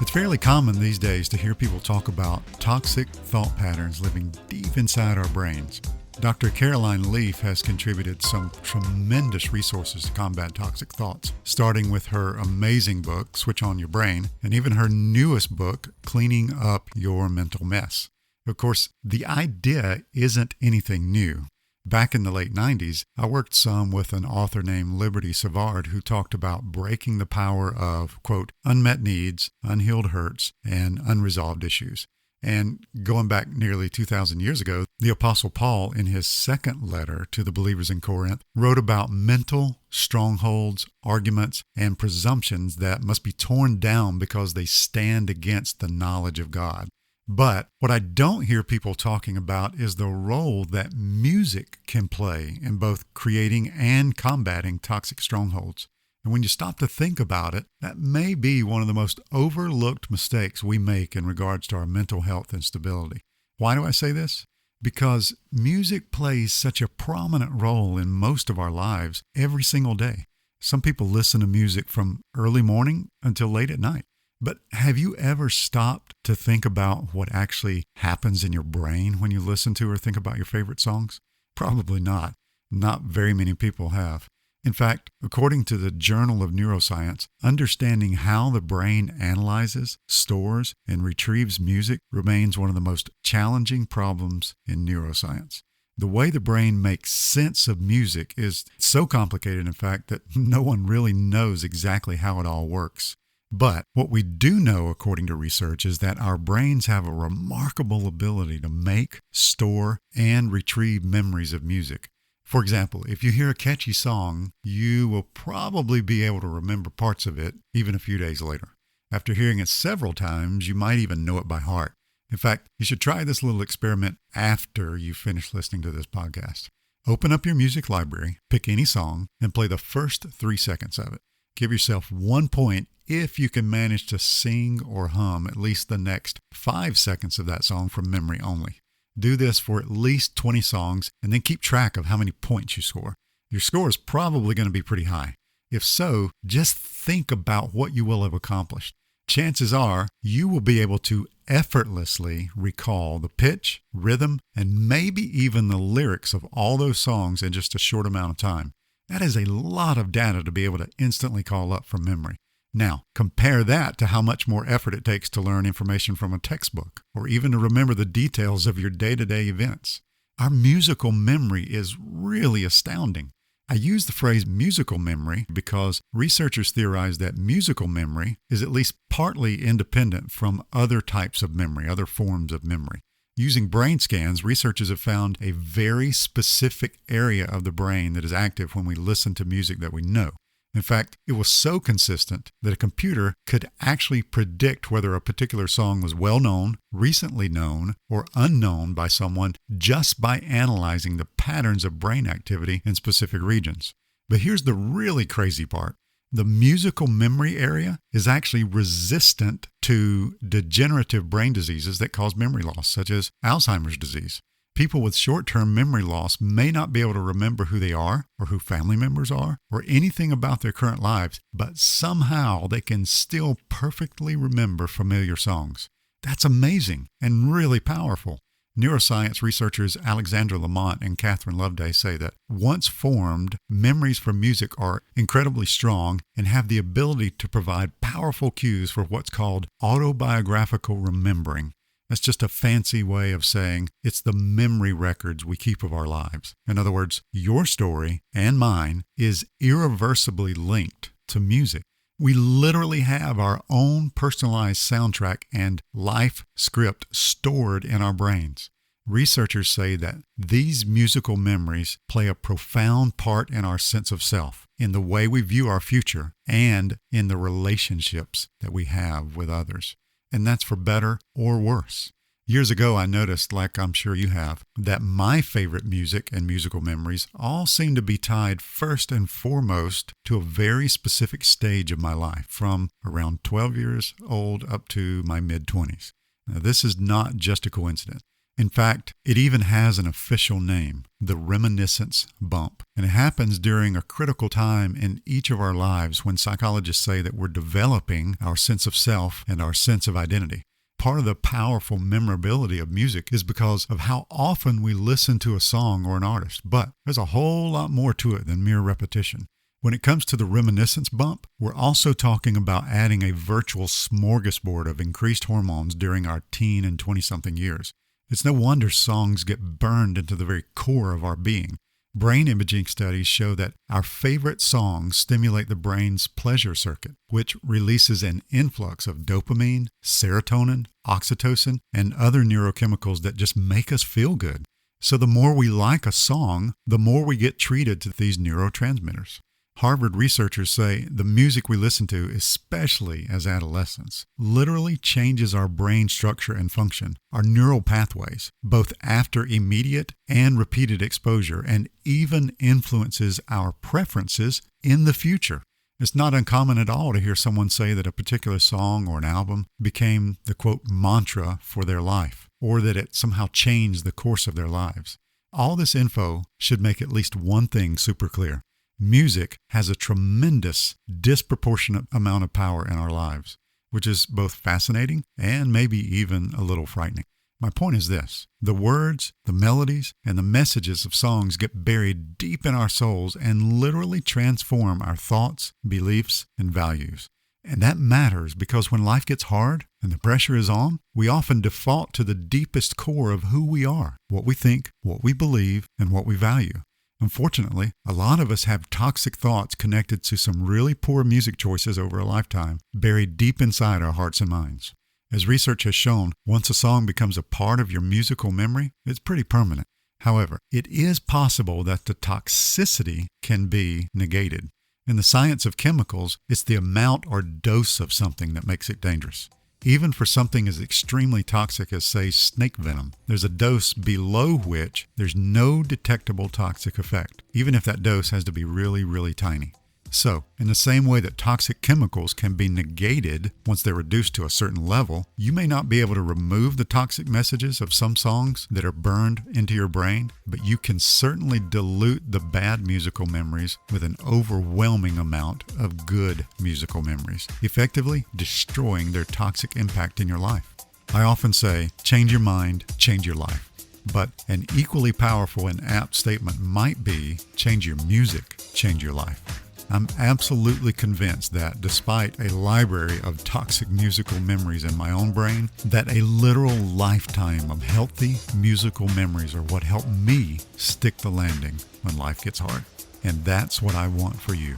It's fairly common these days to hear people talk about toxic thought patterns living deep inside our brains. Dr. Caroline Leaf has contributed some tremendous resources to combat toxic thoughts, starting with her amazing book, Switch On Your Brain, and even her newest book, Cleaning Up Your Mental Mess. Of course, the idea isn't anything new. Back in the late 90s, I worked some with an author named Liberty Savard who talked about breaking the power of, quote, unmet needs, unhealed hurts, and unresolved issues. And going back nearly 2,000 years ago, the Apostle Paul, in his second letter to the believers in Corinth, wrote about mental strongholds, arguments, and presumptions that must be torn down because they stand against the knowledge of God. But what I don't hear people talking about is the role that music can play in both creating and combating toxic strongholds. And when you stop to think about it, that may be one of the most overlooked mistakes we make in regards to our mental health and stability. Why do I say this? Because music plays such a prominent role in most of our lives every single day. Some people listen to music from early morning until late at night. But have you ever stopped to think about what actually happens in your brain when you listen to or think about your favorite songs? Probably not. Not very many people have. In fact, according to the Journal of Neuroscience, understanding how the brain analyzes, stores, and retrieves music remains one of the most challenging problems in neuroscience. The way the brain makes sense of music is so complicated, in fact, that no one really knows exactly how it all works. But what we do know, according to research, is that our brains have a remarkable ability to make, store, and retrieve memories of music. For example, if you hear a catchy song, you will probably be able to remember parts of it even a few days later. After hearing it several times, you might even know it by heart. In fact, you should try this little experiment after you finish listening to this podcast. Open up your music library, pick any song, and play the first 3 seconds of it. Give yourself 1 point if you can manage to sing or hum at least the next 5 seconds of that song from memory only. Do this for at least 20 songs and then keep track of how many points you score. Your score is probably going to be pretty high. If so, just think about what you will have accomplished. Chances are you will be able to effortlessly recall the pitch, rhythm, and maybe even the lyrics of all those songs in just a short amount of time. That is a lot of data to be able to instantly call up from memory. Now, compare that to how much more effort it takes to learn information from a textbook, or even to remember the details of your day-to-day events. Our musical memory is really astounding. I use the phrase musical memory because researchers theorize that musical memory is at least partly independent from other types of memory, other forms of memory. Using brain scans, researchers have found a very specific area of the brain that is active when we listen to music that we know. In fact, it was so consistent that a computer could actually predict whether a particular song was well-known, recently known, or unknown by someone just by analyzing the patterns of brain activity in specific regions. But here's the really crazy part. The musical memory area is actually resistant to degenerative brain diseases that cause memory loss, such as Alzheimer's disease. People with short-term memory loss may not be able to remember who they are or who family members are or anything about their current lives, but somehow they can still perfectly remember familiar songs. That's amazing and really powerful. Neuroscience researchers Alexandra Lamont and Catherine Loveday say that once formed, memories for music are incredibly strong and have the ability to provide powerful cues for what's called autobiographical remembering. That's just a fancy way of saying it's the memory records we keep of our lives. In other words, your story and mine is irreversibly linked to music. We literally have our own personalized soundtrack and life script stored in our brains. Researchers say that these musical memories play a profound part in our sense of self, in the way we view our future, and in the relationships that we have with others. And that's for better or worse. Years ago, I noticed, like I'm sure you have, that my favorite music and musical memories all seem to be tied first and foremost to a very specific stage of my life, from around 12 years old up to my mid-20s. Now, this is not just a coincidence. In fact, it even has an official name, the reminiscence bump. And it happens during a critical time in each of our lives when psychologists say that we're developing our sense of self and our sense of identity. Part of the powerful memorability of music is because of how often we listen to a song or an artist. But there's a whole lot more to it than mere repetition. When it comes to the reminiscence bump, we're also talking about adding a virtual smorgasbord of increased hormones during our teen and 20-something years. It's no wonder songs get burned into the very core of our being. Brain imaging studies show that our favorite songs stimulate the brain's pleasure circuit, which releases an influx of dopamine, serotonin, oxytocin, and other neurochemicals that just make us feel good. So the more we like a song, the more we get treated to these neurotransmitters. Harvard researchers say the music we listen to, especially as adolescents, literally changes our brain structure and function, our neural pathways, both after immediate and repeated exposure, and even influences our preferences in the future. It's not uncommon at all to hear someone say that a particular song or an album became the, quote, mantra for their life, or that it somehow changed the course of their lives. All this info should make at least one thing super clear. Music has a tremendous, disproportionate amount of power in our lives, which is both fascinating and maybe even a little frightening. My point is this: the words, the melodies, and the messages of songs get buried deep in our souls and literally transform our thoughts, beliefs, and values. And that matters because when life gets hard and the pressure is on, we often default to the deepest core of who we are, what we think, what we believe, and what we value. Unfortunately, a lot of us have toxic thoughts connected to some really poor music choices over a lifetime, buried deep inside our hearts and minds. As research has shown, once a song becomes a part of your musical memory, it's pretty permanent. However, it is possible that the toxicity can be negated. In the science of chemicals, it's the amount or dose of something that makes it dangerous. Even for something as extremely toxic as, say, snake venom, there's a dose below which there's no detectable toxic effect, even if that dose has to be really, really tiny. So, in the same way that toxic chemicals can be negated once they're reduced to a certain level, you may not be able to remove the toxic messages of some songs that are burned into your brain, but you can certainly dilute the bad musical memories with an overwhelming amount of good musical memories, effectively destroying their toxic impact in your life. I often say, change your mind, change your life. But an equally powerful and apt statement might be, change your music, change your life. I'm absolutely convinced that despite a library of toxic musical memories in my own brain, that a literal lifetime of healthy musical memories are what help me stick the landing when life gets hard. And that's what I want for you.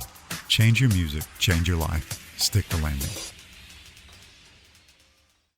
Change your music, change your life, stick the landing.